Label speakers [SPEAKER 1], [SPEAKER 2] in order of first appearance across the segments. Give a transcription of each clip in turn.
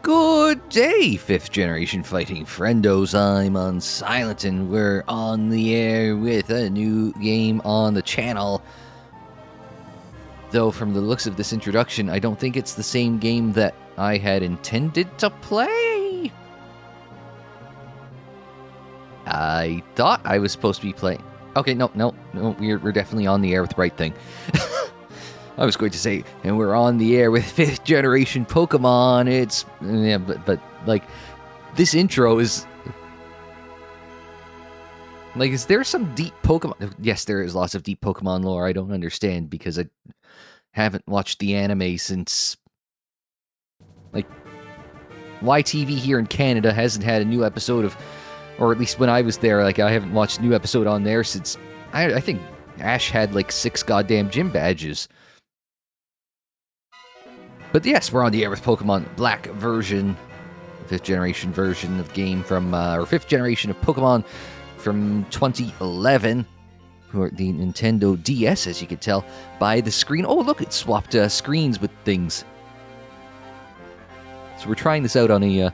[SPEAKER 1] Good day, 5th generation fighting friendos. I'm Unsilent, and we're on the air with a new game on the channel. Though from the looks of this introduction, I don't think it's the same game that I had intended to play. I thought I was supposed to be playing... Okay, no, we're definitely on the air with the right thing. I was going to say, and we're on the air with 5th generation Pokemon. It's, yeah, but like, this intro is, like, is there some deep Pokemon? Yes, there is lots of deep Pokemon lore I don't understand because I haven't watched the anime since, like, YTV here in Canada hasn't had a new episode of, or at least when I was there, like, I haven't watched a new episode on there since, I think Ash had, like, 6 goddamn gym badges. But yes, we're on the air with Pokemon Black version, 5th generation version of the game from, or 5th generation of Pokemon from 2011, for the Nintendo DS, as you can tell by the screen. Oh, look, it swapped screens with things. So we're trying this out on a,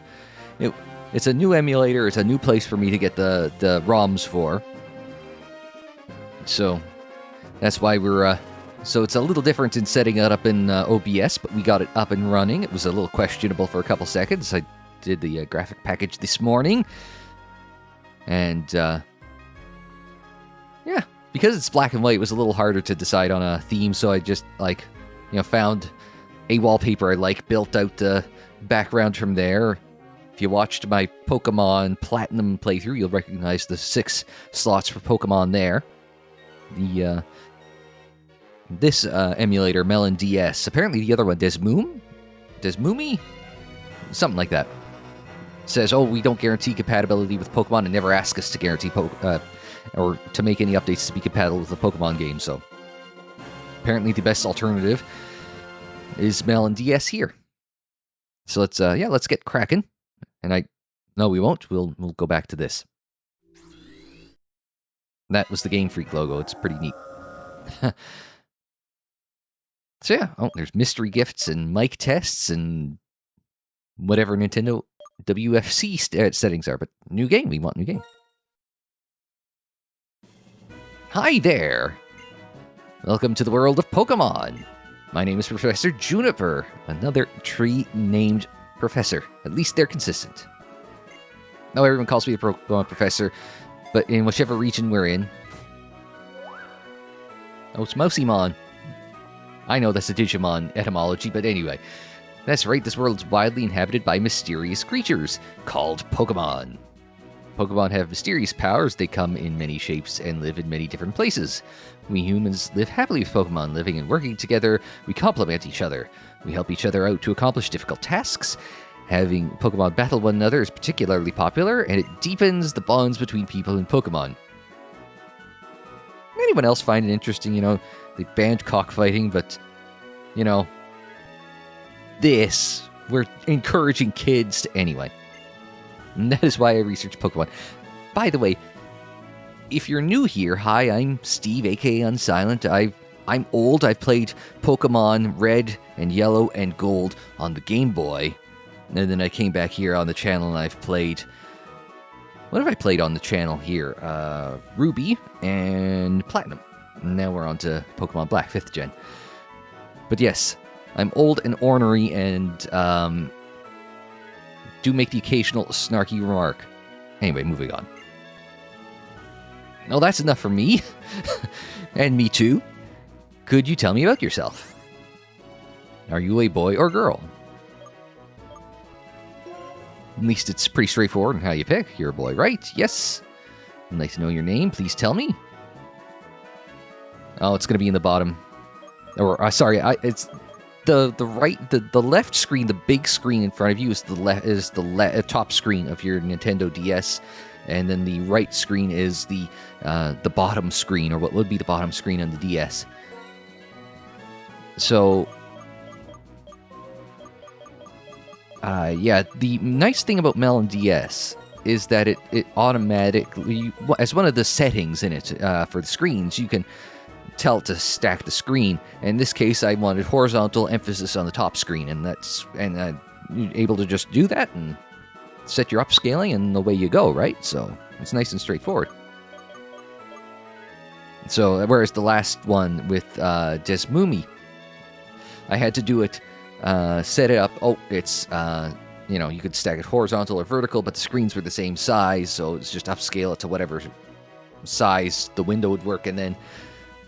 [SPEAKER 1] it's a new emulator, it's a new place for me to get the ROMs for. So, that's why we're, so it's a little different in setting it up in OBS, but we got it up and running. It was a little questionable for a couple seconds. I did the graphic package this morning. And, yeah, because it's black and white, it was a little harder to decide on a theme, so I just, like, found a wallpaper I like, built out the background from there. If you watched my Pokemon Platinum playthrough, you'll recognize the 6 slots for Pokemon there. This emulator, Melon DS, apparently the other one, Desmumi? Something like that. Says, oh, we don't guarantee compatibility with Pokemon and never ask us to guarantee or to make any updates to be compatible with the Pokemon game, so apparently the best alternative is Melon DS here. So let's get cracking. And no, we won't. We'll go back to this. That was the Game Freak logo. It's pretty neat. So yeah, oh, there's mystery gifts and mic tests and whatever Nintendo WFC settings are, but new game, we want new game. Hi there! Welcome to the world of Pokemon! My name is Professor Juniper, another tree-named professor. At least they're consistent. No, everyone calls me a Pokemon professor, but in whichever region we're in. Oh, it's Mousymon. I know that's a Digimon etymology, but anyway. That's right, this world's widely inhabited by mysterious creatures called Pokemon. Pokemon have mysterious powers. They come in many shapes and live in many different places. We humans live happily with Pokemon, living and working together. We complement each other. We help each other out to accomplish difficult tasks. Having Pokemon battle one another is particularly popular, and it deepens the bonds between people and Pokemon. Anyone else find it interesting, they banned cockfighting, but, this, we're encouraging kids to... Anyway. And that is why I research Pokemon. By the way, if you're new here, hi, I'm Steve, aka Unsilent. I'm old. I've played Pokemon Red and Yellow and Gold on the Game Boy. And then I came back here on the channel and I've played... What have I played on the channel here? Ruby and Platinum. Now we're on to Pokemon Black, 5th gen. But yes, I'm old and ornery and do make the occasional snarky remark. Anyway, moving on. Well, that's enough for me. And me too. Could you tell me about yourself? Are you a boy or girl? At least it's pretty straightforward in how you pick. You're a boy, right? Yes. I'd like to know your name. Please tell me. Oh, it's going to be in the bottom. Or, sorry, it's the left screen, the big screen in front of you is the top screen of your Nintendo DS, and then the right screen is the bottom screen, or what would be the bottom screen on the DS. So... yeah, the nice thing about Melon DS is that it automatically, as one of the settings in it for the screens, you can tell it to stack the screen. In this case, I wanted horizontal emphasis on the top screen, and you're able to just do that and set your upscaling and away you go, right? So it's nice and straightforward. So whereas the last one with Desmumi, I had to do it, set it up. Oh, it's, you could stack it horizontal or vertical, but the screens were the same size, so it's just upscale it to whatever size the window would work, and then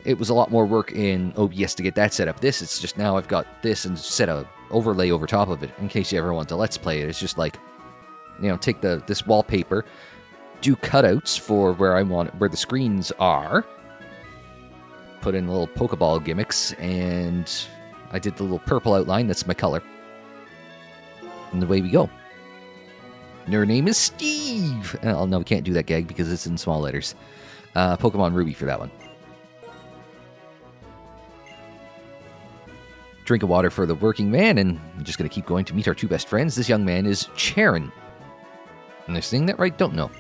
[SPEAKER 1] it was a lot more work in OBS to get that set up. This, it's just now I've got this and set a overlay over top of it in case you ever want to let's play it. It's just like, take this wallpaper, do cutouts for where the screens are, put in little Pokeball gimmicks, and I did the little purple outline. That's my color. And away we go. Your name is Steve. Oh, no, we can't do that gag because it's in small letters. Pokemon Ruby for that one. Drink of water for the working man, and I'm just going to keep going to meet our two best friends. This young man is Charon. Am I saying that right? Don't know.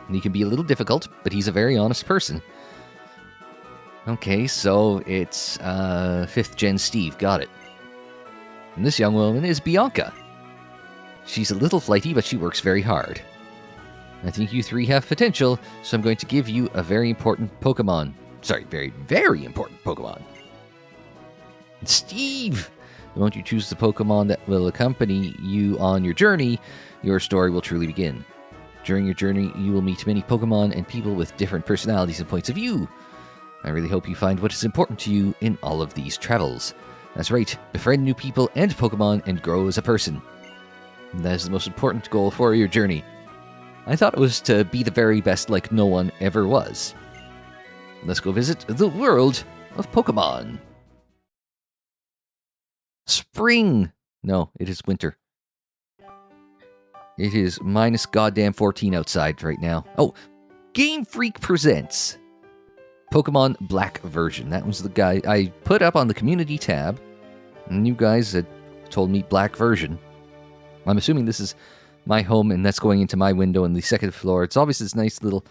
[SPEAKER 1] And he can be a little difficult, but he's a very honest person. Okay, so it's 5th Gen Steve. Got it. And this young woman is Bianca. She's a little flighty, but she works very hard. I think you three have potential, so I'm going to give you a very important Pokemon. Sorry, very, very important Pokemon. Steve! Won't you choose the Pokemon that will accompany you on your journey? Your story will truly begin. During your journey, you will meet many Pokemon and people with different personalities and points of view. I really hope you find what is important to you in all of these travels. That's right, befriend new people and Pokemon and grow as a person. That is the most important goal for your journey. I thought it was to be the very best like no one ever was. Let's go visit the world of Pokemon. Spring! No, it is winter. It is minus goddamn 14 outside right now. Oh, Game Freak presents Pokemon Black version. That was the guy I put up on the community tab. And you guys had told me Black version. I'm assuming this is my home, and that's going into my window on the second floor. It's obviously this nice little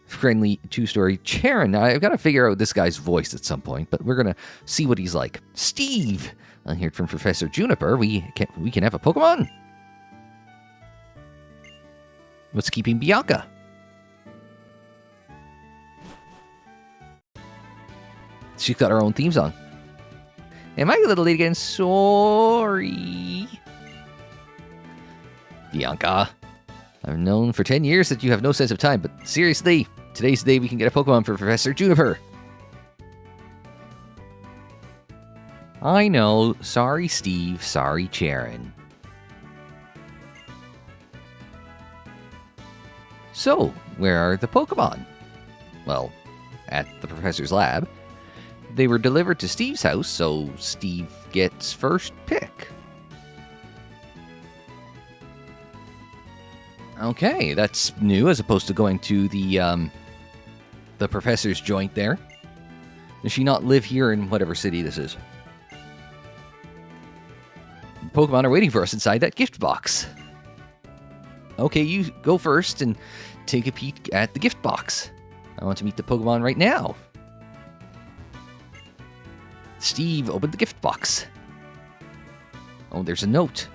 [SPEAKER 1] friendly two-story Charon. Now, I've got to figure out this guy's voice at some point, but we're going to see what he's like. Steve! I heard from Professor Juniper. We can have a Pokemon. What's keeping Bianca? She's got her own theme song. Am I a little late again? Sorry. Bianca, I've known for 10 years that you have no sense of time, but seriously, today's the day we can get a Pokemon for Professor Juniper. I know. Sorry, Steve. Sorry, Charon. So, where are the Pokemon? Well, at the professor's lab. They were delivered to Steve's house, so Steve gets first pick. Okay, that's new as opposed to going to the professor's joint there. Does she not live here in whatever city this is? Pokemon are waiting for us inside that gift box. Okay, you go first and take a peek at the gift box. I want to meet the Pokemon right now. Steve opened the gift box. Oh, there's a note.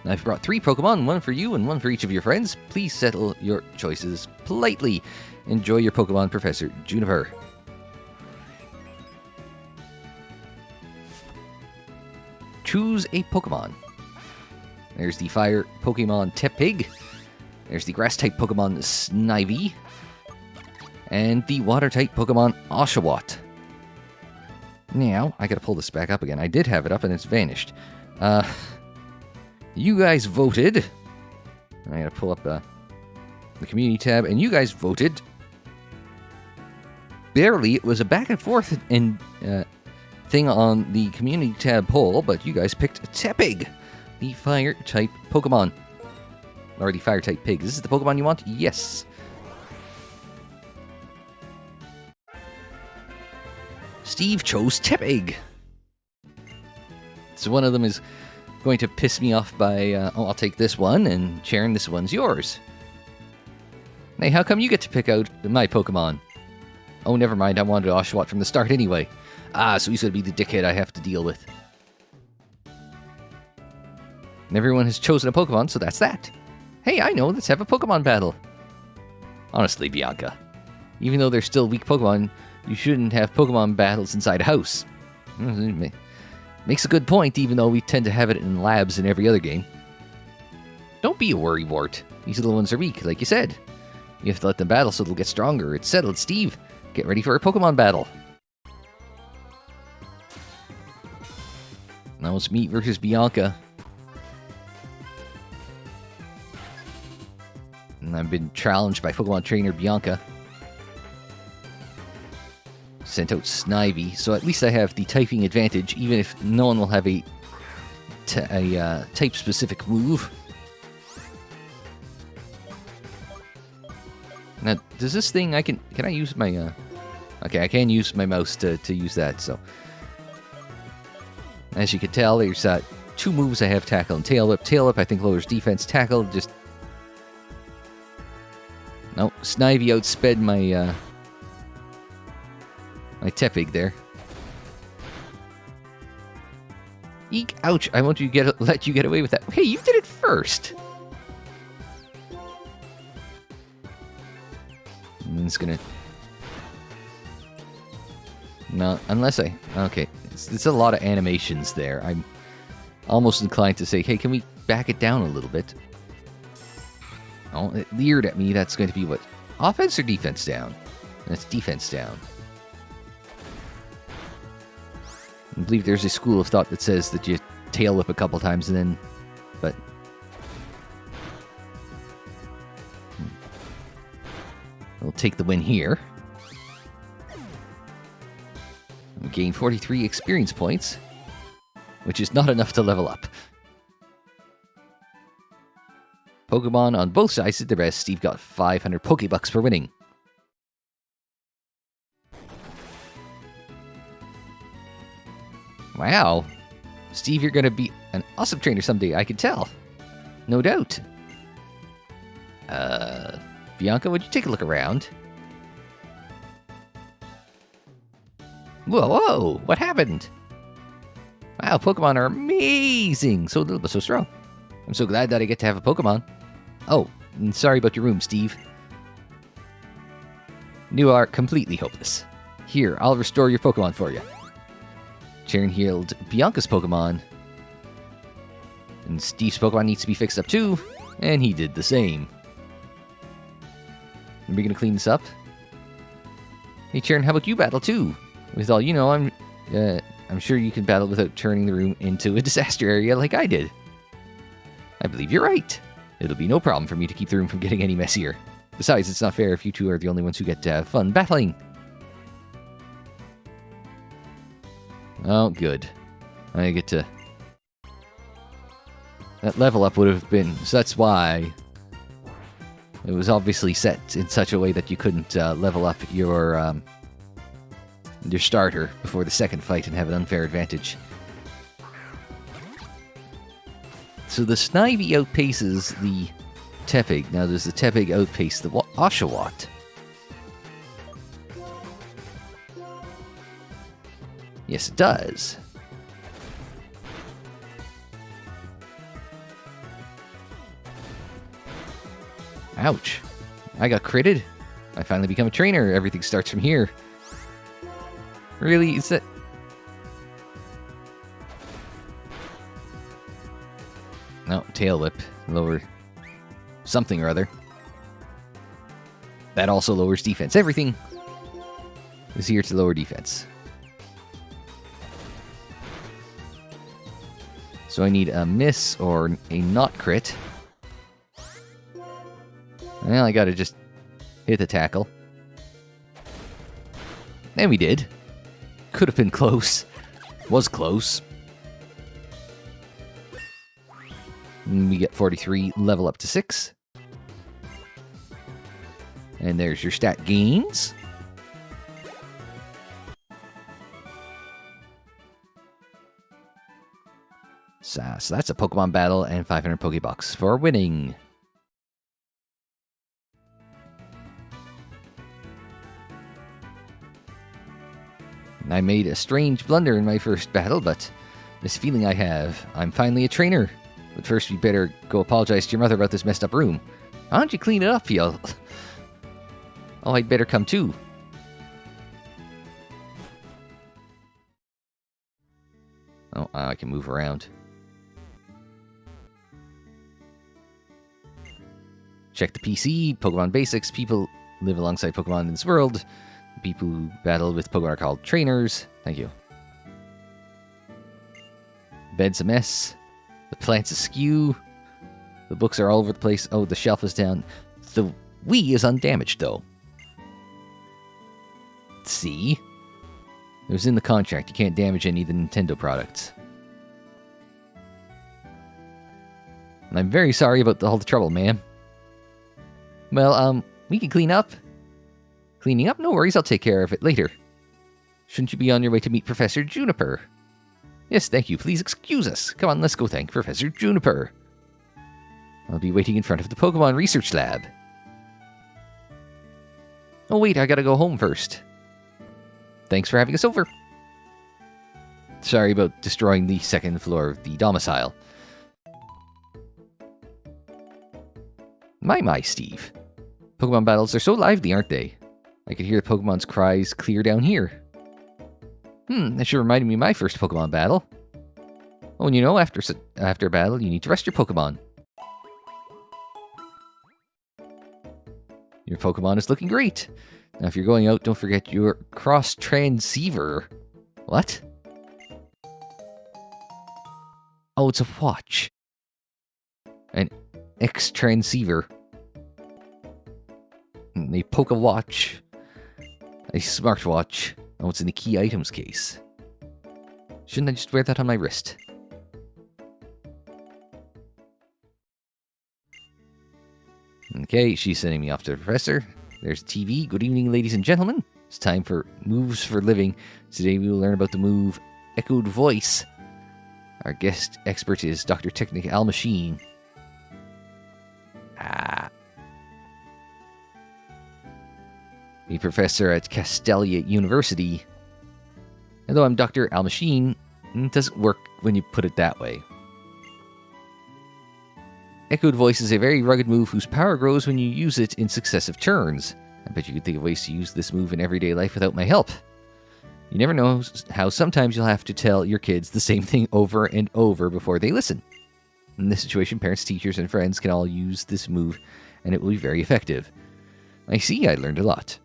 [SPEAKER 1] I've brought 3 Pokemon, 1 for you and 1 for each of your friends. Please settle your choices politely. Enjoy your Pokemon, Professor Juniper. Choose a Pokemon. There's the Fire Pokemon Tepig. There's the Grass-type Pokemon Snivy. And the Water-type Pokemon Oshawott. Now, I gotta pull this back up again. I did have it up and it's vanished. You guys voted. I gotta pull up the community tab, and you guys voted. Barely. It was a back and forth and thing on the community tab poll, but you guys picked Tepig, the fire-type Pokemon. Or the fire-type pig. Is this the Pokemon you want? Yes. Steve chose Tepig. So one of them is going to piss me off by, I'll take this one, and Charon, this one's yours. Hey, how come you get to pick out my Pokemon? Oh, never mind, I wanted Oshawott from the start anyway. Ah, so he's going to be the dickhead I have to deal with. And everyone has chosen a Pokemon, so that's that. Hey, I know, let's have a Pokemon battle. Honestly, Bianca, even though they're still weak Pokemon, you shouldn't have Pokemon battles inside a house. Makes a good point, even though we tend to have it in labs in every other game. Don't be a worrywart. These little ones are weak, like you said. You have to let them battle so they'll get stronger. It's settled. Steve, get ready for a Pokemon battle. Now it's me versus Bianca. And I've been challenged by Pokemon trainer Bianca. Sent out Snivy, so at least I have the typing advantage, even if no one will have a type-specific move. Now, does this thing, can I use my, okay, I can use my mouse to use that, so. As you can tell, there's 2 moves I have: Tackle and Tail Whip. Tail Whip, I think, lowers defense. Tackle, just... No, Snivy outsped my, my Tepig there. Eek, ouch, I won't let you get away with that. Hey, you did it first! And it's gonna... No, unless I... Okay, it's a lot of animations there. I'm almost inclined to say, hey, can we back it down a little bit? Oh, it leered at me. That's going to be what? Offense or defense down? That's defense down. I believe there's a school of thought that says that you tail whip a couple times and then... But... We'll take the win here. We gain 43 experience points, which is not enough to level up. Pokemon on both sides did their best. Steve got 500 Pokebucks for winning. Wow. Steve, you're going to be an awesome trainer someday, I can tell. No doubt. Bianca, would you take a look around? Whoa, whoa, what happened? Wow, Pokemon are amazing. So little but so strong. I'm so glad that I get to have a Pokemon. Oh, and sorry about your room, Steve. You are completely hopeless. Here, I'll restore your Pokemon for you. Chern healed Bianca's Pokemon. And Steve's Pokemon needs to be fixed up too. And he did the same. Are we going to clean this up? Hey, Chern, how about you battle too? With all you know, I'm sure you can battle without turning the room into a disaster area like I did. I believe you're right. It'll be no problem for me to keep the room from getting any messier. Besides, it's not fair if you two are the only ones who get to have fun battling. Oh, good. I get to... That level up would have been... So that's why... It was obviously set in such a way that you couldn't level up your starter before the second fight and have an unfair advantage. So the Snivy outpaces the Tepig. Now, does the Tepig outpace the Oshawott? Yes, it does. Ouch. I got critted. I finally become a trainer. Everything starts from here. Really? Is that... No, tail whip. Lower something or other. That also lowers defense. Everything is here to lower defense. So I need a miss or a not crit. Well, I gotta just hit the tackle. And we did. Could have been close. Was close. And we get 43, level up to 6. And there's your stat gains. So that's a Pokemon battle and 500 Pokebucks for winning. I made a strange blunder in my first battle, but this feeling I have, I'm finally a trainer. But first, we better go apologize to your mother about this messed up room. Why don't you clean it up, you? Oh, I'd better come too. Oh, I can move around. Check the PC, Pokemon Basics. People live alongside Pokemon in this world. The people who battle with Pokemon are called trainers. Thank you. Bed's a mess. The plant's askew. The books are all over the place. Oh, the shelf is down. The Wii is undamaged, though. See? It was in the contract. You can't damage any of the Nintendo products. And I'm very sorry about all the trouble, ma'am. Well, we can clean up. Cleaning up? No worries, I'll take care of it later. Shouldn't you be on your way to meet Professor Juniper? Yes, thank you. Please excuse us. Come on, let's go thank Professor Juniper. I'll be waiting in front of the Pokemon Research Lab. Oh, wait, I gotta go home first. Thanks for having us over. Sorry about destroying the second floor of the domicile. My, Steve. Pokemon battles are so lively, aren't they? I could hear the Pokemon's cries clear down here. That should remind me of my first Pokemon battle. Oh, and you know, after a battle, you need to rest your Pokemon. Your Pokemon is looking great. Now, if you're going out, don't forget your cross-transceiver. What? Oh, it's a watch. An X-transceiver. A Poke Watch. A smartwatch. Oh, it's in the key items case. Shouldn't I just wear that on my wrist? Okay, she's sending me off to the professor. There's TV. Good evening, ladies and gentlemen. It's time for Moves for Living. Today we will learn about the move Echoed Voice. Our guest expert is Dr. Technic Al Machine. A professor at Castelia University. Although I'm Dr. Al Machine, it doesn't work when you put it that way. Echoed Voice is a very rugged move whose power grows when you use it in successive turns. I bet you could think of ways to use this move in everyday life without my help. You never know how sometimes you'll have to tell your kids the same thing over and over before they listen. In this situation, parents, teachers, and friends can all use this move, and it will be very effective. I see, I learned a lot.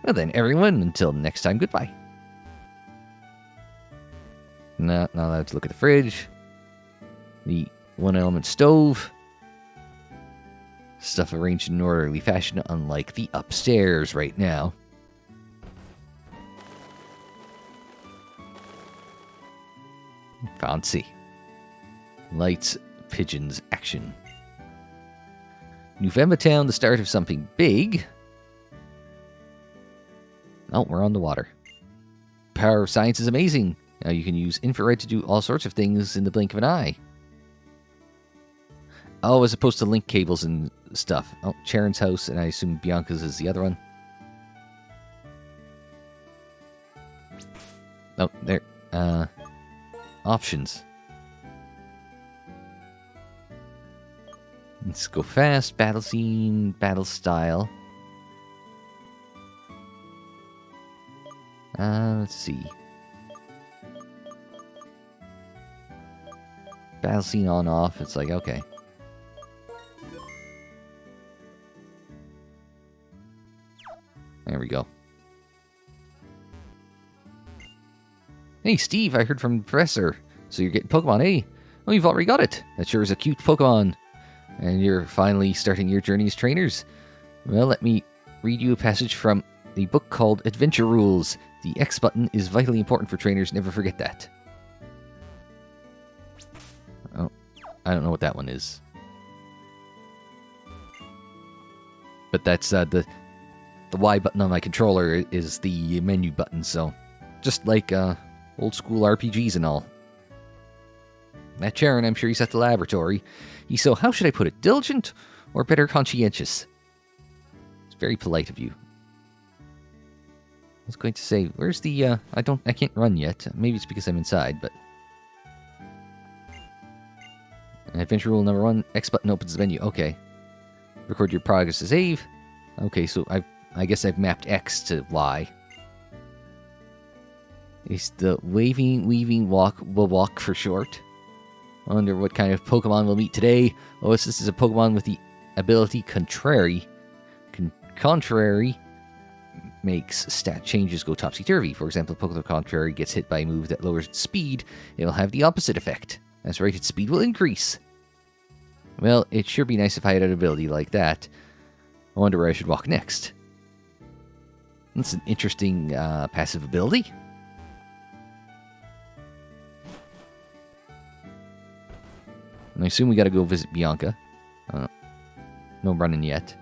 [SPEAKER 1] Well then, everyone, until next time, goodbye. Not allowed to look at the fridge. The one-element stove. Stuff arranged in an orderly fashion, unlike the upstairs right now. Fancy. Lights, pigeons, action. New Femba Town, the start of something big. Oh, we're on the water. Power of science is amazing. Now you can use infrared to do all sorts of things in the blink of an eye. Oh, as opposed to link cables and stuff. Oh, Charon's house, and I assume Bianca's is the other one. Oh, there. Options. Let's go fast. Battle scene, battle style. Let's see. Battle scene on off. It's like, okay. There we go. Hey, Steve, I heard from the professor. So you're getting Pokemon, eh? Oh, you've already got it. That sure is a cute Pokemon. And you're finally starting your journey as trainers. Well, let me read you a passage from a book called Adventure Rules. The X button is vitally important for trainers. Never forget that. Oh, I don't know what that one is. But that's the Y button on my controller is the menu button, so just like old school RPGs and all. That Charon, I'm sure he's at the laboratory. He's so, how should I put it, diligent or better conscientious? It's very polite of you. I was going to say, where's the, I can't run yet. Maybe it's because I'm inside, but... Adventure rule number 1, X button opens the menu. Okay. Record your progress to save. Okay, so I guess I've mapped X to Y. It's the weaving walk for short. I wonder what kind of Pokemon we'll meet today. Oh, this is a Pokemon with the ability Contrary. Contrary makes stat changes go topsy-turvy. For example, if Pokemon Contrary gets hit by a move that lowers its speed, it will have the opposite effect. That's right, its speed will increase. Well, it sure be nice if I had an ability like that. I wonder where I should walk next. That's an interesting passive ability. And I assume we gotta go visit Bianca. No running yet.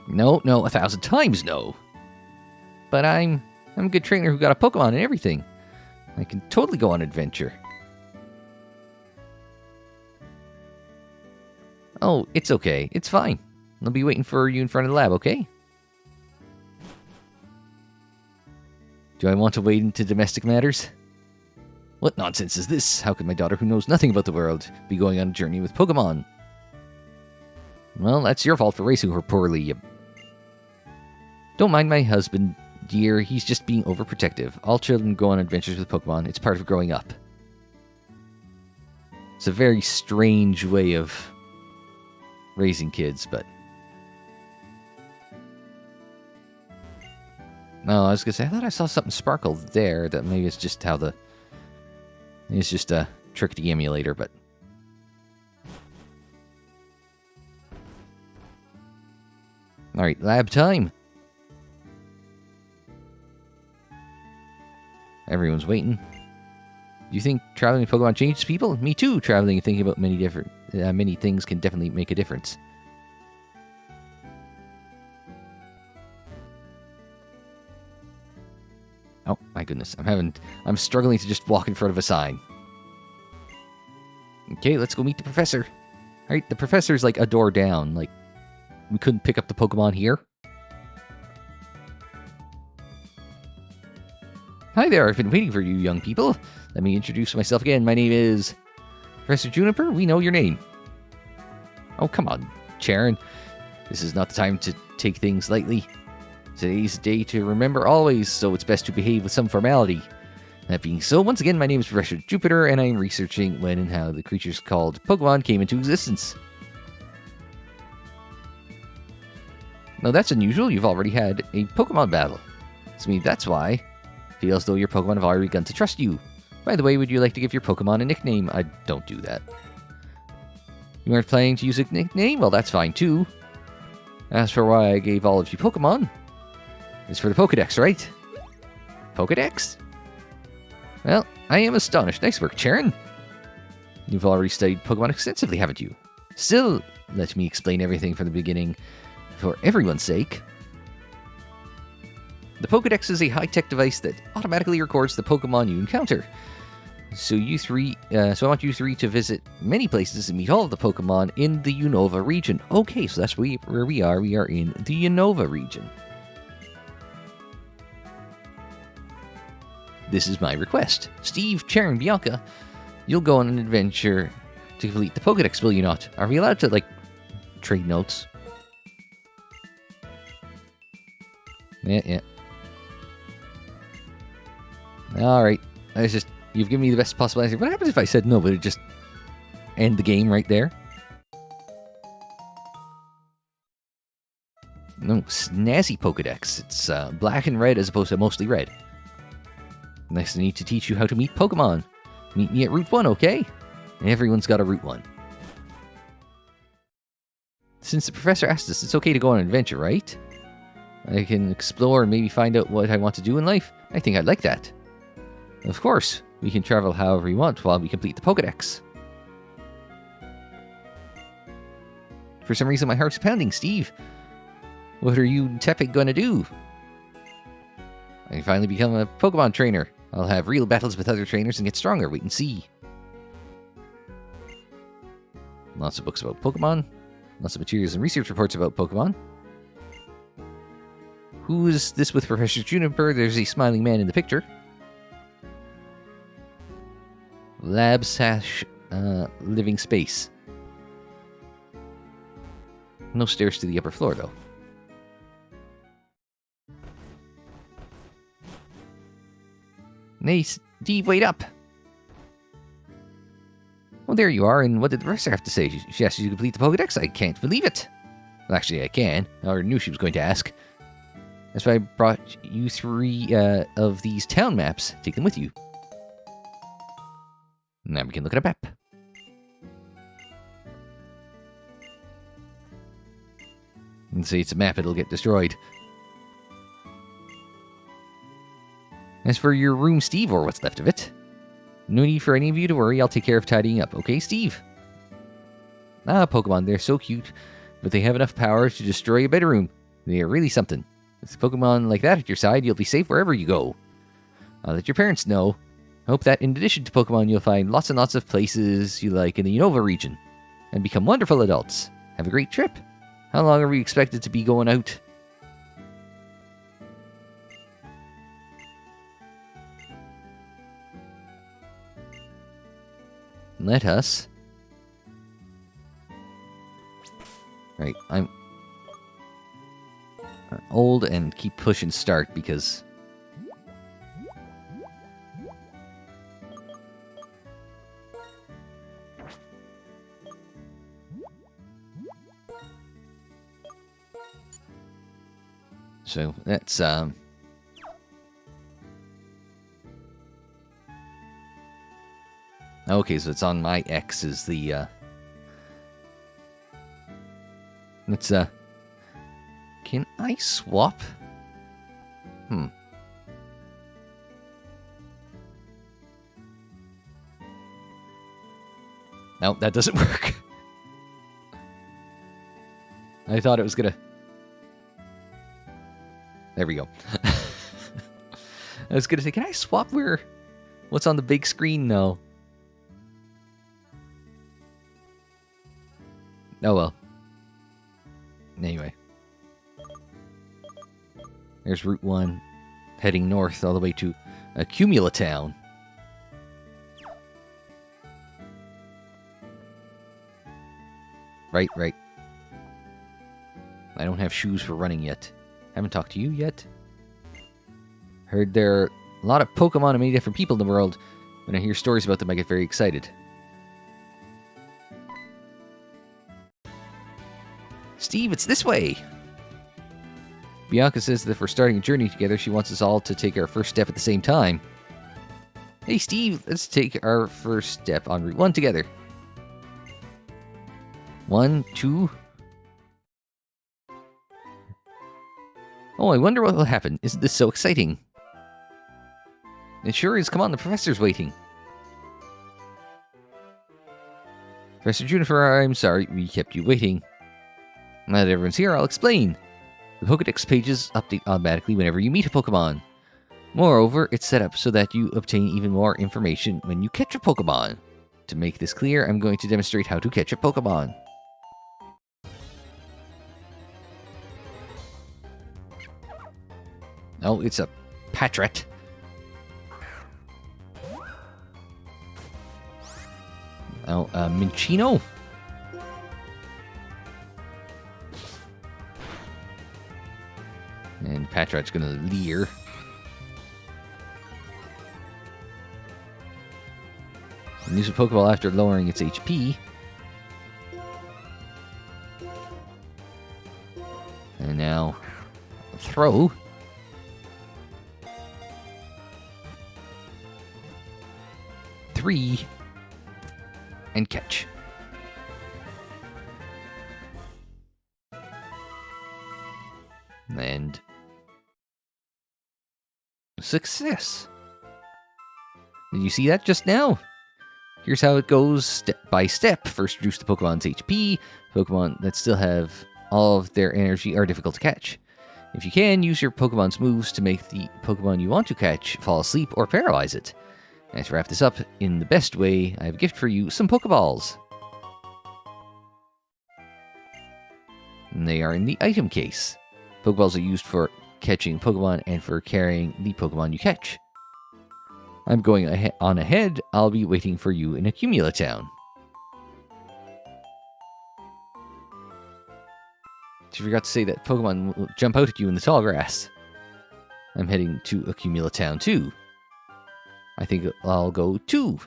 [SPEAKER 1] No, 1,000 times no. But I'm a good trainer who got a Pokemon and everything. I can totally go on an adventure. Oh, it's okay. It's fine. I'll be waiting for you in front of the lab, okay? Do I want to wade into domestic matters? What nonsense is this? How could my daughter, who knows nothing about the world, be going on a journey with Pokemon? Well, that's your fault for raising her poorly, you... Don't mind my husband, dear. He's just being overprotective. All children go on adventures with Pokemon. It's part of growing up. It's a very strange way of raising kids, but... No, I was gonna say, I thought I saw something sparkle there. That maybe it's just how the... It's just a trick to the emulator, but... Alright, lab time. Everyone's waiting. Do you think traveling with Pokemon changes people? Me too. Traveling and thinking about many things can definitely make a difference. Oh my goodness, I'm struggling to just walk in front of a sign. Okay, let's go meet the professor. Alright, the professor's like a door down. Like, we couldn't pick up the Pokemon here. Hi there, I've been waiting for you, young people. Let me introduce myself again. My name is Professor Juniper. We know your name. Oh, come on, Charon. This is not the time to take things lightly. Today's a day to remember always, so it's best to behave with some formality. That being so, once again, my name is Professor Jupiter, and I'm researching when and how the creatures called Pokemon came into existence. Now that's unusual. You've already had a Pokemon battle. So maybe that's why. Feel as though your Pokemon have already begun to trust you. By the way, would you like to give your Pokemon a nickname? I don't do that. You aren't planning to use a nickname? Well, that's fine too. As for why I gave all of you Pokemon, it's for the Pokédex, right? Pokédex? Well, I am astonished. Nice work, Charon. You've already studied Pokemon extensively, haven't you? Still, let me explain everything from the beginning for everyone's sake. The Pokédex is a high-tech device that automatically records the Pokemon you encounter. So I want you three to visit many places and meet all of the Pokemon in the Unova region. Okay, so that's where we are. We are in the Unova region. This is my request. Steve, Charon, Bianca, you'll go on an adventure to complete the Pokédex, will you not? Are we allowed to, like, trade notes? Yeah. Alright. You've given me the best possible answer. What happens if I said no, but it just end the game right there? No, snazzy Pokédex. It's black and red as opposed to mostly red. Next, I need to teach you how to meet Pokemon. Meet me at Route 1, okay? Everyone's got a Route 1. Since the professor asked us, it's okay to go on an adventure, right? I can explore and maybe find out what I want to do in life. I think I'd like that. Of course, we can travel however we want while we complete the Pokédex. For some reason, my heart's pounding, Steve. What are you and Tepe going to do? I can finally become a Pokemon trainer. I'll have real battles with other trainers and get stronger. Wait and see. Lots of books about Pokemon. Lots of materials and research reports about Pokemon. Who is this with Professor Juniper? There's a smiling man in the picture. Lab slash living space. No stairs to the upper floor, though. Hey, Steve, wait up! Well, there you are, and what did the professor have to say? She asked you to complete the Pokédex? I can't believe it. Well, actually, I can. I already knew she was going to ask. That's why I brought you 3 of these town maps. Take them with you. Now we can look at a map. And say it's a map, it'll get destroyed. As for your room, Steve, or what's left of it, no need for any of you to worry. I'll take care of tidying up. Okay, Steve? Ah, Pokemon, they're so cute, but they have enough power to destroy a bedroom. They are really something. With Pokemon like that at your side, you'll be safe wherever you go. I'll let your parents know. I hope that in addition to Pokemon, you'll find lots and lots of places you like in the Unova region, and become wonderful adults. Have a great trip. How long are we expected to be going out? Let us. Right, I'm old and keep pushing start because so that's okay, so it's on my X is the let's can I swap? No, that doesn't work. I thought it was gonna. There we go. I was gonna say, can I swap what's on the big screen? No. Oh well. Anyway. There's Route 1, heading north all the way to Accumula Town. Right. I don't have shoes for running yet. Haven't talked to you yet. Heard there are a lot of Pokemon and many different people in the world. When I hear stories about them, I get very excited. Steve, it's this way! Bianca says that if we're starting a journey together, she wants us all to take our first step at the same time. Hey, Steve, let's take our first step on Route 1 together. 1, 2... Oh, I wonder what will happen. Isn't this so exciting? It sure is. Come on, the professor's waiting. Professor Juniper, I'm sorry we kept you waiting. Now that everyone's here, I'll explain. The Pokédex pages update automatically whenever you meet a Pokemon. Moreover, it's set up so that you obtain even more information when you catch a Pokemon. To make this clear, I'm going to demonstrate how to catch a Pokemon. Oh, it's a Patrat. Oh, Minchino? And Patrat's gonna leer. And use a Pokeball after lowering its HP. And now, throw. Three. And catch. And success. Did you see that just now? Here's how it goes step by step. First, reduce the Pokemon's HP. Pokemon that still have all of their energy are difficult to catch. If you can, use your Pokemon's moves to make the Pokemon you want to catch fall asleep or paralyze it. And to wrap this up in the best way, I have a gift for you, some Pokeballs. And they are in the item case. Pokeballs are used for catching Pokemon and for carrying the Pokemon you catch. I'm going on ahead. I'll be waiting for you in Accumula Town. She forgot to say that Pokemon will jump out at you in the tall grass. I'm heading to Accumula Town too. I think I'll go too.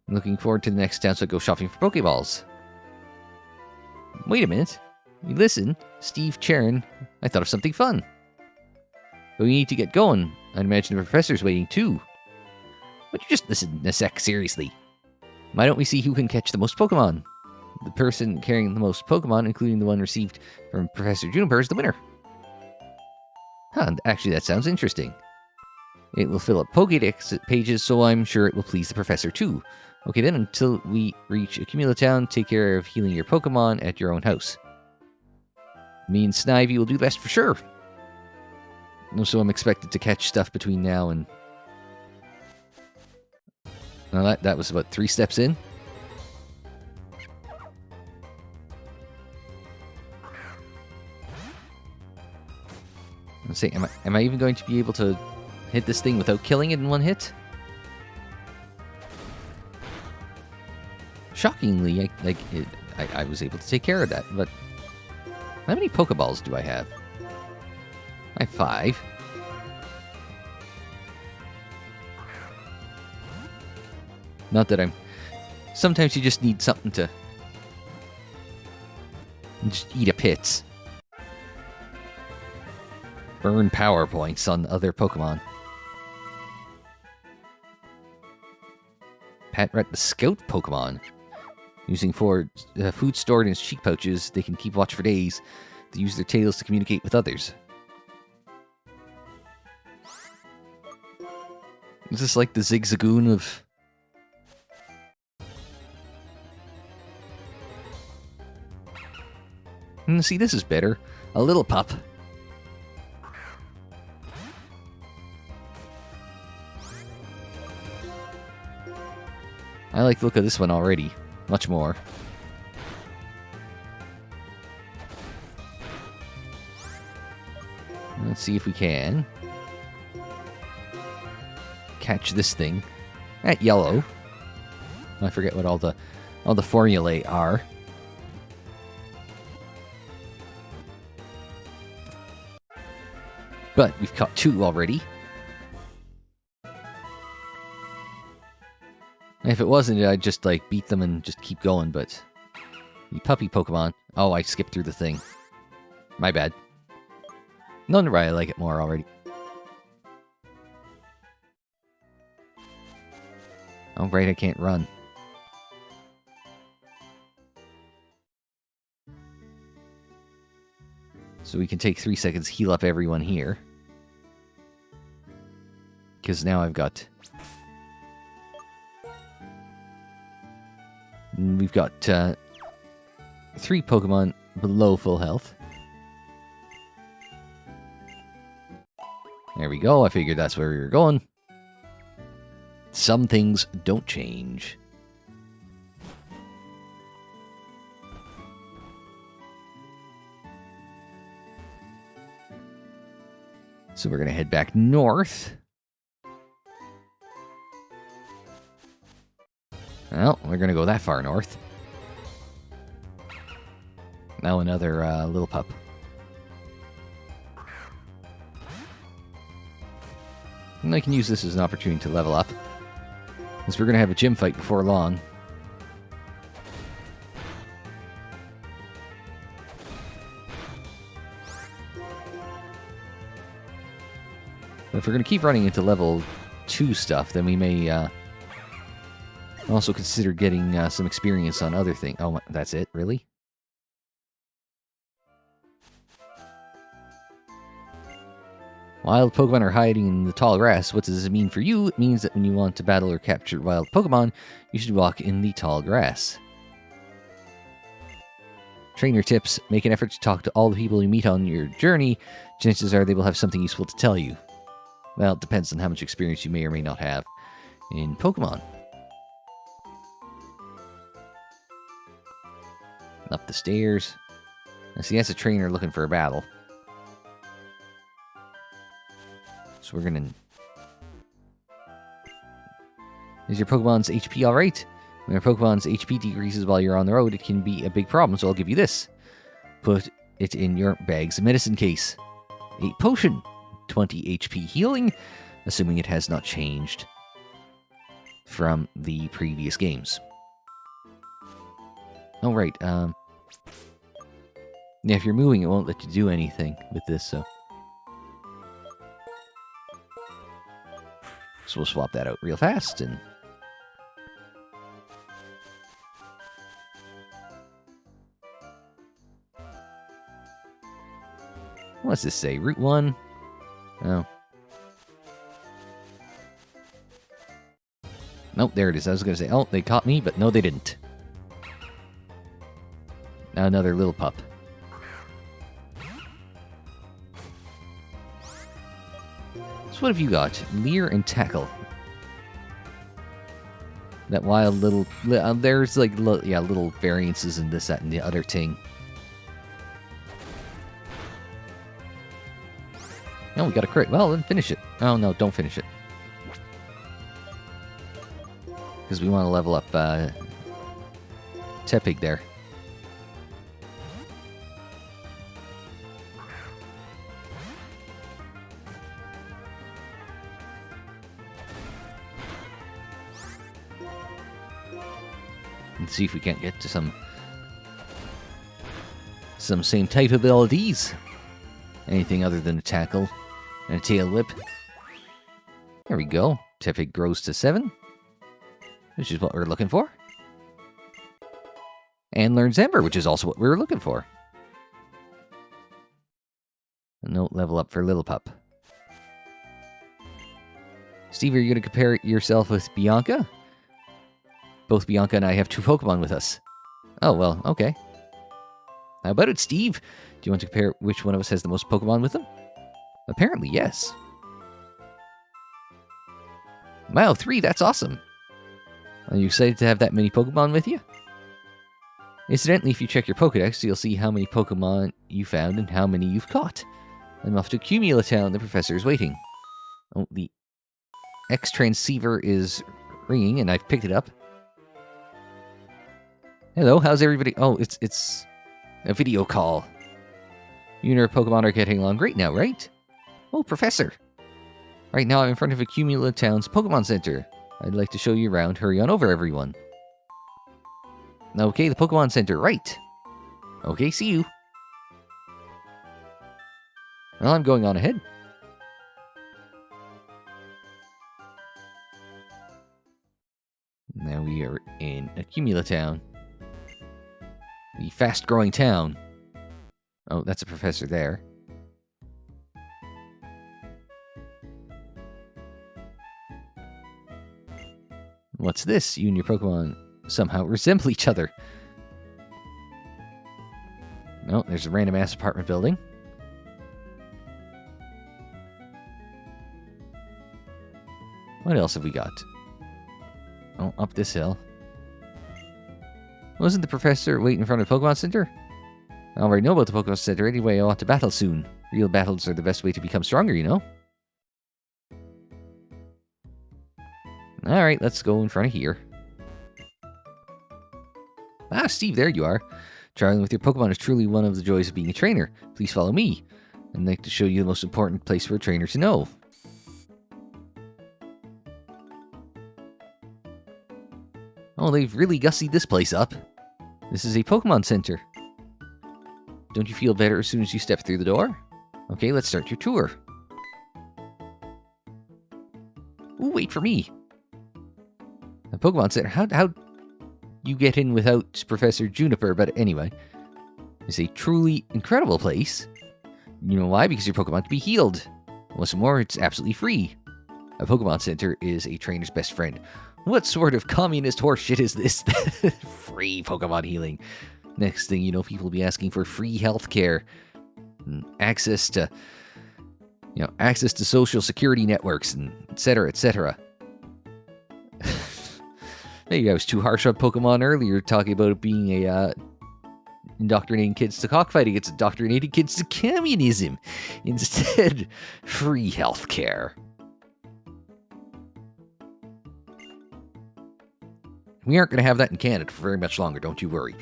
[SPEAKER 1] I'm looking forward to the next town so I go shopping for Pokeballs. Wait a minute. You listen, Steve Charon, I thought of something fun. But we need to get going. I'd imagine the professor's waiting too. Would you just listen a sec, seriously? Why don't we see who can catch the most Pokemon? The person carrying the most Pokemon, including the one received from Professor Juniper, is the winner. Huh, actually that sounds interesting. It will fill up Pokédex pages, so I'm sure it will please the professor too. Okay then, until we reach Accumula Town, take care of healing your Pokemon at your own house. Me and Snivy will do the best for sure. Also, I'm expected to catch stuff between now and... Now that was about 3 steps in. Let's see, am I even going to be able to hit this thing without killing it in one hit? Shockingly, I was able to take care of that, but how many Pokeballs do I have? I have 5. Not that I'm... Sometimes you just need something to... Just eat a pits. Burn power points on other Pokemon. Patrat the Scout Pokemon. Using food stored in its cheek pouches, they can keep watch for days. They use their tails to communicate with others. Is this like the Zigzagoon of... See, this is better. A little pup. I like the look of this one already. Much more. Let's see if we can catch this thing at yellow. I forget what all the formulae are. But we've caught 2 already. If it wasn't, I'd just like beat them and just keep going, but the puppy Pokemon. Oh, I skipped through the thing. My bad. No wonder I like it more already. Oh, right, I can't run. So we can take 3 seconds, heal up everyone here. Because now I've got... We've got 3 Pokemon below full health. There we go. I figured that's where we were going. Some things don't change. So we're going to head back north. Well, we're going to go that far north. Now another little pup. And I can use this as an opportunity to level up. Since we're going to have a gym fight before long. But if we're going to keep running into level 2 stuff, then we may also consider getting some experience on other things. Oh, that's it? Really? Wild Pokemon are hiding in the tall grass. What does it mean for you? It means that when you want to battle or capture wild Pokemon, you should walk in the tall grass. Trainer tips. Make an effort to talk to all the people you meet on your journey. Chances are they will have something useful to tell you. Well, it depends on how much experience you may or may not have in Pokemon. Up the stairs. I see that's a trainer looking for a battle. So we're gonna... Is your Pokemon's HP alright? When your Pokemon's HP decreases while you're on the road, it can be a big problem, so I'll give you this. Put it in your bag's medicine case. A potion. 20 HP healing, assuming it has not changed from the previous games. Oh, right. Yeah, if you're moving, it won't let you do anything with this, so... So we'll swap that out real fast, and... What's this say? Route 1? Oh. Nope, there it is. I was going to say, oh, they caught me, but no, they didn't. Now another little pup. So what have you got? Leer and Tackle. That wild little... there's like, little variances in this, that, and the other thing. No, we got a crit. Well, then finish it. Oh, no, don't finish it. Because we want to level up Tepig there. And see if we can't get to some same type abilities. Anything other than a tackle and a tail whip. There we go. Tepig grows to 7. Which is what we're looking for. And learns Ember, which is also what we were looking for. No level up for Little Pup. Steve, are you going to compare yourself with Bianca? Both Bianca and I have 2 Pokemon with us. Oh, well, okay. How about it, Steve? Do you want to compare which one of us has the most Pokemon with them? Apparently, yes. Wow, 3, that's awesome. Are you excited to have that many Pokemon with you? Incidentally, if you check your Pokédex, you'll see how many Pokemon you found and how many you've caught. I'm off to Accumula Town. The professor is waiting. Oh, the X transceiver is ringing, and I've picked it up. Hello, how's everybody? Oh, it's a video call. You and your Pokemon are getting along great now, right? Oh, Professor. Right now I'm in front of Accumula Town's Pokemon Center. I'd like to show you around. Hurry on over, everyone. Okay, the Pokemon Center, right. Okay, see you. Well, I'm going on ahead. Now we are in Accumula Town. The fast-growing town. Oh, that's a professor there. What's this? You and your Pokemon somehow resemble each other. Oh, there's a random-ass apartment building. What else have we got? Oh, up this hill. Wasn't the professor waiting in front of the Pokemon Center? I already know about the Pokemon Center anyway. I want to battle soon. Real battles are the best way to become stronger, you know? Alright, let's go in front of here. Ah, Steve, there you are. Traveling with your Pokemon is truly one of the joys of being a trainer. Please follow me. I'd like to show you the most important place for a trainer to know. Oh, they've really gussied this place up. This is a Pokemon Center. Don't you feel better as soon as you step through the door? Okay, let's start your tour. Ooh, wait for me. The Pokemon Center. How you get in without Professor Juniper? But anyway, it's a truly incredible place. You know why? Because your Pokemon can be healed. What's more, it's absolutely free. A Pokemon Center is a trainer's best friend. What sort of communist horseshit is this? Free Pokemon healing. Next thing you know, people will be asking for free healthcare, and access to social security networks, and etc., etc. Maybe I was too harsh on Pokemon earlier, talking about it being a indoctrinating kids to cockfighting. It's indoctrinating kids to communism. Instead, free healthcare. We aren't going to have that in Canada for very much longer, don't you worry.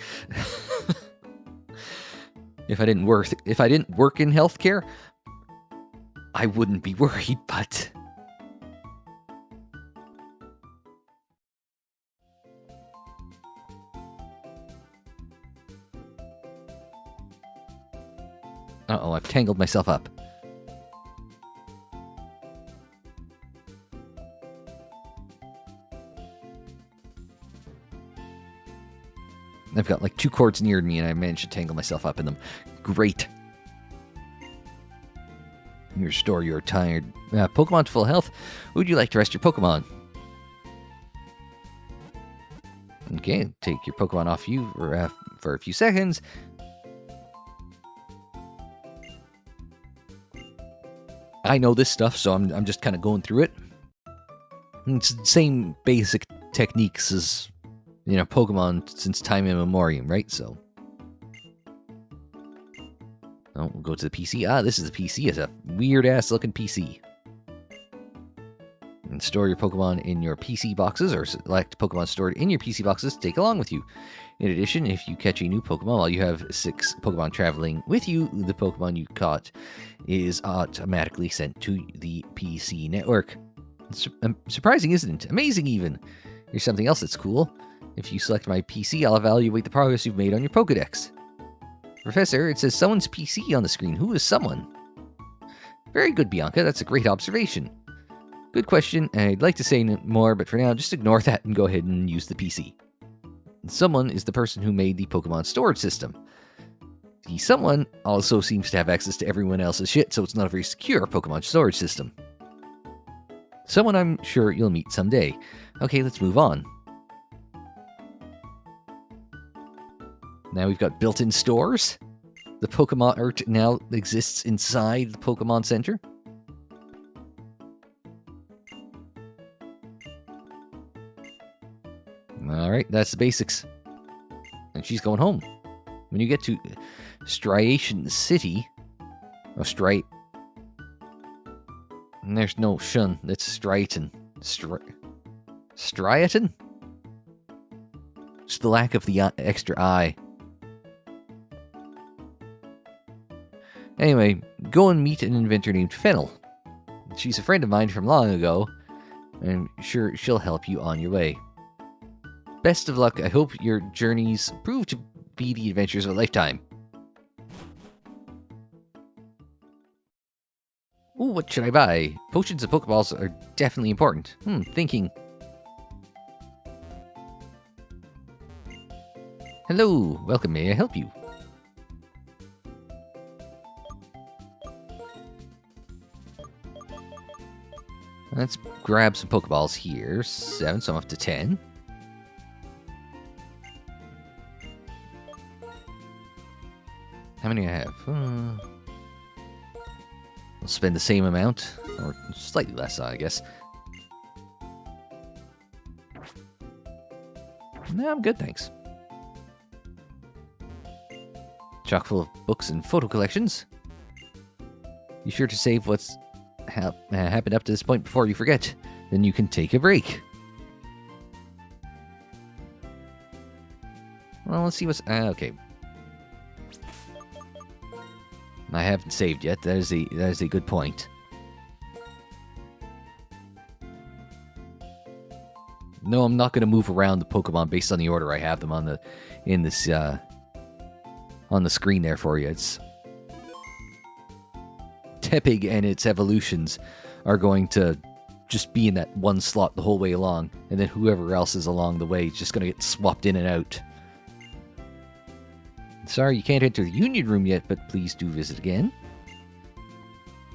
[SPEAKER 1] If I didn't work in healthcare, I wouldn't be worried, but uh-oh, I've tangled myself up. I've got like 2 cords near me and I managed to tangle myself up in them. Great. You restore your tired Pokemon to full health. Would you like to rest your Pokemon? Okay, take your Pokemon off you for a few seconds. I know this stuff, so I'm just kind of going through it. It's the same basic techniques as, you know, Pokemon since time immemorial, right? So, oh, we'll go to the PC. Ah, this is the PC. It's a weird-ass looking PC. And store your Pokemon in your PC boxes, or select Pokemon stored in your PC boxes to take along with you. In addition, if you catch a new Pokemon while you have 6 Pokemon traveling with you, the Pokemon you caught is automatically sent to the PC network. It's surprising, isn't it? Amazing, even. Here's something else that's cool. If you select my PC, I'll evaluate the progress you've made on your Pokédex. Professor, it says someone's PC on the screen. Who is someone? Very good, Bianca. That's a great observation. Good question. I'd like to say more, but for now, just ignore that and go ahead and use the PC. Someone is the person who made the Pokemon storage system. The someone also seems to have access to everyone else's shit, so it's not a very secure Pokemon storage system. Someone I'm sure you'll meet someday. Okay, let's move on. Now we've got built-in stores. The Pokemon art now exists inside the Pokemon Center. Alright, that's the basics. And she's going home. When you get to Striation City... Oh, and there's no shun. That's Striaton. Striaton? Just the lack of the extra I. Anyway, go and meet an inventor named Fennel. She's a friend of mine from long ago, and I'm sure she'll help you on your way. Best of luck. I hope your journeys prove to be the adventures of a lifetime. Ooh, what should I buy? Potions and Pokeballs are definitely important. Thinking. Hello, welcome. May I help you? Let's grab some Pokeballs here. 7, so I'm up to 10. How many I have? I'll spend the same amount, or slightly less, I guess. No, I'm good, thanks. Chock full of books and photo collections. Be sure to save what's happened up to this point before you forget. Then you can take a break. Well, let's see what's... okay. I haven't saved yet. That is a good point. No, I'm not going to move around the Pokemon based on the order I have them on the on the screen there for you. It's Tepig and its evolutions are going to just be in that one slot the whole way along, and then whoever else is along the way is just going to get swapped in and out. Sorry, you can't enter the Union Room yet, but please do visit again.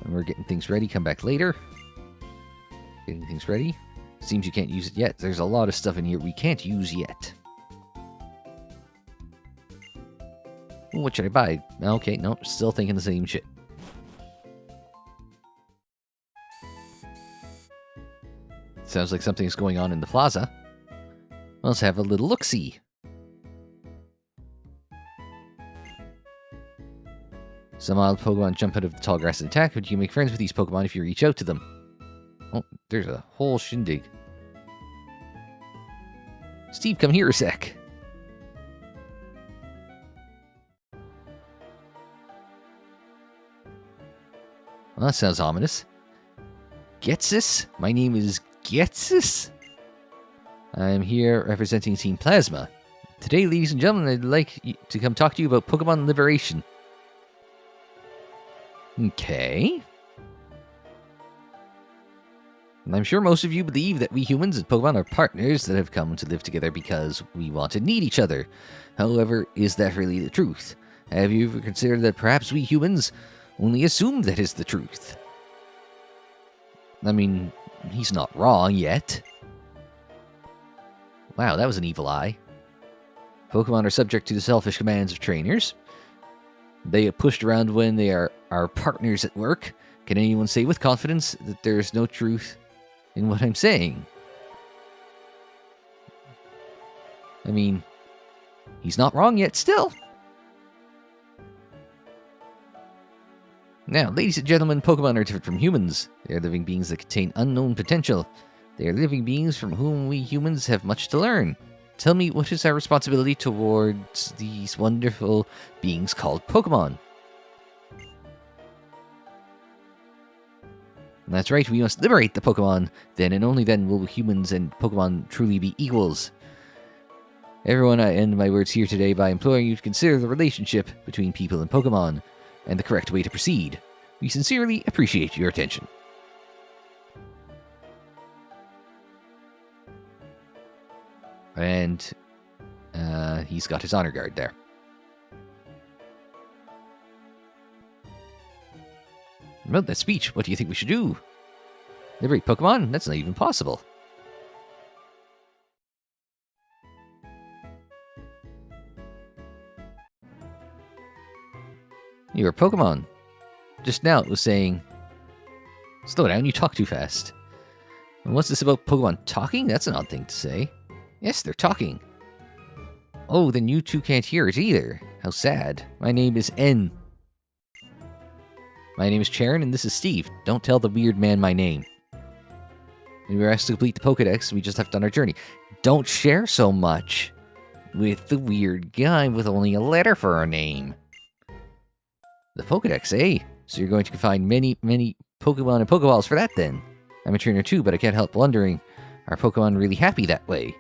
[SPEAKER 1] And we're getting things ready. Come back later. Getting things ready. Seems you can't use it yet. There's a lot of stuff in here we can't use yet. What should I buy? Okay, no, still thinking the same shit. Sounds like something's going on in the plaza. Let's have a little look-see. Some wild Pokemon jump out of the tall grass and attack, but you can make friends with these Pokemon if you reach out to them. Oh, there's a whole shindig. Steve, come here a sec. Well, that sounds ominous. Getsis? My name is Getsis. I'm here representing Team Plasma. Today, ladies and gentlemen, I'd like to come talk to you about Pokemon Liberation. Okay. I'm sure most of you believe that we humans and Pokemon are partners that have come to live together because we want and need each other. However, is that really the truth? Have you ever considered that perhaps we humans only assume that is the truth? I mean, he's not wrong yet. Wow, that was an evil eye. Pokemon are subject to the selfish commands of trainers. They get pushed around when they are our partners at work. Can anyone say with confidence that there is no truth in what I'm saying? I mean, he's not wrong yet still. Now, ladies and gentlemen, Pokemon are different from humans. They are living beings that contain unknown potential. They are living beings from whom we humans have much to learn. Tell me, what is our responsibility towards these wonderful beings called Pokemon? That's right, we must liberate the Pokemon. Then and only then will humans and Pokemon truly be equals. Everyone, I end my words here today by imploring you to consider the relationship between people and Pokemon and the correct way to proceed. We sincerely appreciate your attention. And he's got his honor guard there. About that speech, what do you think we should do? Liberate Pokemon? That's not even possible. You're a Pokemon. Just now it was saying, slow down, you talk too fast. And what's this about Pokemon talking? That's an odd thing to say. Yes, they're talking. Oh, then you two can't hear it either. How sad. My name is N. My name is Charon, and this is Steve. Don't tell the weird man my name. And we were asked to complete the Pokédex, and we just left on our journey. Don't share so much with the weird guy with only a letter for a name. The Pokédex, eh? So you're going to find many, many Pokemon and Pokeballs for that, then. I'm a trainer too, but I can't help wondering, are Pokemon really happy that way?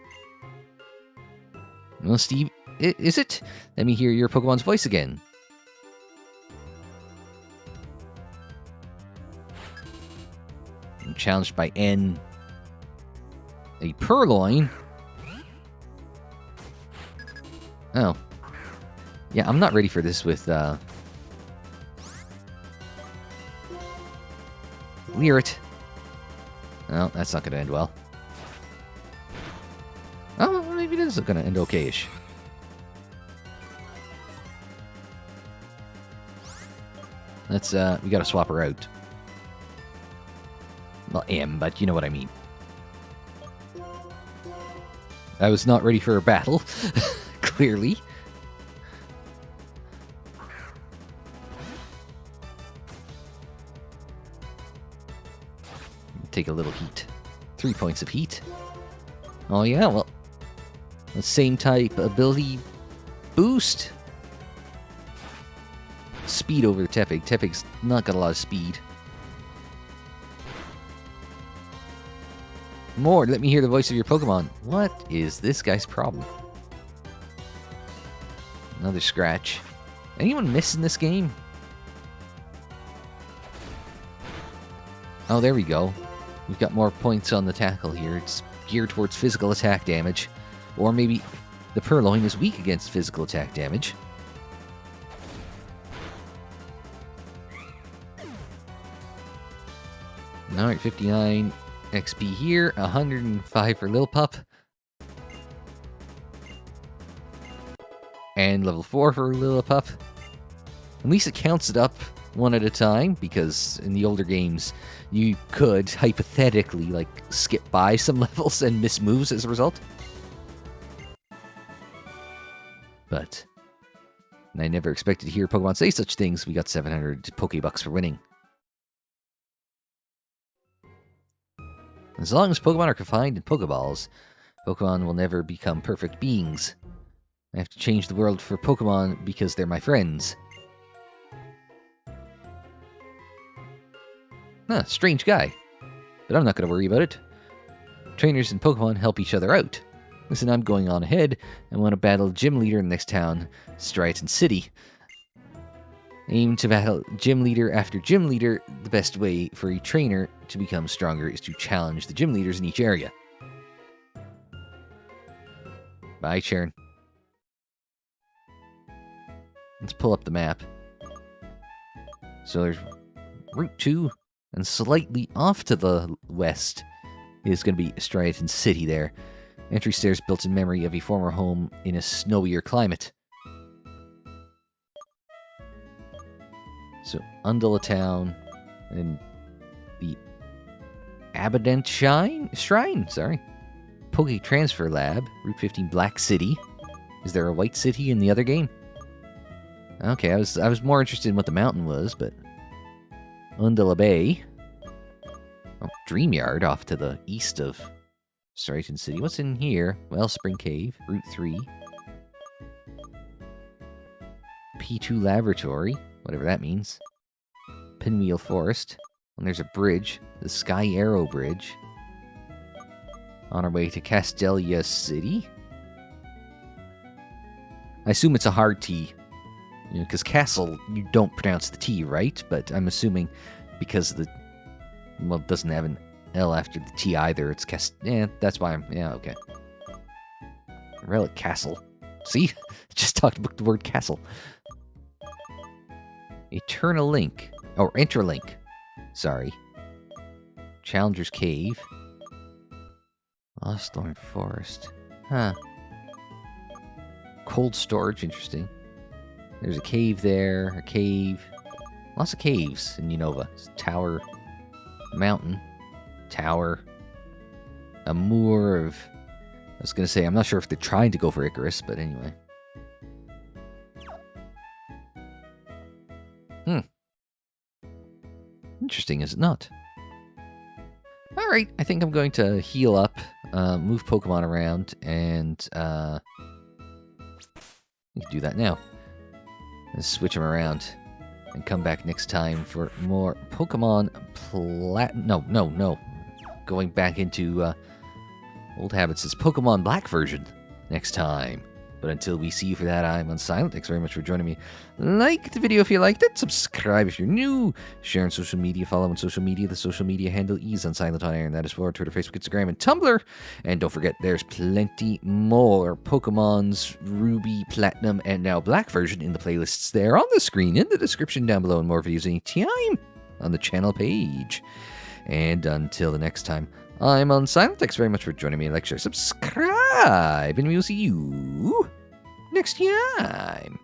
[SPEAKER 1] Well, Steve, is it? Let me hear your Pokemon's voice again. I'm challenged by N. A Purloin? Oh. Yeah, I'm not ready for this with, Lyrit. Well, that's not going to end well. Oh, maybe it is going to end okay-ish. Let's, we got to swap her out. Well, M, but you know what I mean. I was not ready for a battle, clearly. Take a little heat. 3 points of heat. Oh yeah, well, the same type ability boost. Speed over Tepig. Tepig's not got a lot of speed. More, let me hear the voice of your Pokemon. What is this guy's problem? Another scratch. Anyone miss in this game? Oh, there we go. We've got more points on the tackle here. It's geared towards physical attack damage. Or maybe the Purloin is weak against physical attack damage. Alright, 59 XP here. 105 for Lilpup. And level 4 for Lillipup. At least it counts it up one at a time, because in the older games, you could hypothetically, like, skip by some levels and miss moves as a result. But And I never expected to hear Pokemon say such things. We got 700 Pokebucks for winning. As long as Pokemon are confined in Pokeballs, Pokemon will never become perfect beings. I have to change the world for Pokemon because they're my friends. Huh, strange guy. But I'm not going to worry about it. Trainers and Pokemon help each other out. Listen, I'm going on ahead and want to battle Gym Leader in the next town, Striaton City. Aim to battle Gym Leader after Gym Leader. The best way for a trainer to become stronger is to challenge the Gym Leaders in each area. Bye, Sharon. Let's pull up the map. So there's Route 2, and slightly off to the west is going to be Striaton City there. Entry stairs built in memory of a former home in a snowier climate. So, Undula Town, and the Abadent Shrine? Poke Transfer Lab, Route 15 Black City. Is there a White City in the other game? Okay, I was more interested in what the mountain was, but... Undula Bay. Oh, Dreamyard off to the east of Striaton City. What's in here? Wellspring Cave, Route 3. P2 Laboratory, whatever that means. Pinwheel Forest. And there's a bridge, the Sky Arrow Bridge. On our way to Castelia City. I assume it's a hard T. You know, because Castle, you don't pronounce the T, right? But I'm assuming because the... Well, it doesn't have an L after the T either. It's that's why I'm... Yeah, okay. Relic Castle. See? Just talked about the word castle. Eternal Link. Or Interlink. Sorry. Challenger's Cave. Lost Thorn Forest. Huh. Cold storage, interesting. There's a cave there, a cave. Lots of caves in Unova. Tower, mountain, tower, a moor of... I was going to say, I'm not sure if they're trying to go for Icarus, but anyway. Interesting, is it not? Alright, I think I'm going to heal up, move Pokemon around, and we can do that now. And switch them around. And come back next time for more Pokemon No. Going back into old habits. It's Pokemon Black version next time. But until we see you for that, I'm Unsilent. Thanks very much for joining me. Like the video if you liked it. Subscribe if you're new. Share on social media. Follow on social media. The social media handle is UnsilentOnAir, and that is for Twitter, Facebook, Instagram, and Tumblr. And don't forget, there's plenty more Pokemon's Ruby, Platinum, and now Black version in the playlists there on the screen, in the description down below, and more videos anytime on the channel page. And until the next time, I'm Unsilent. Thanks very much for joining me. Like, share, subscribe, and we will see you next time.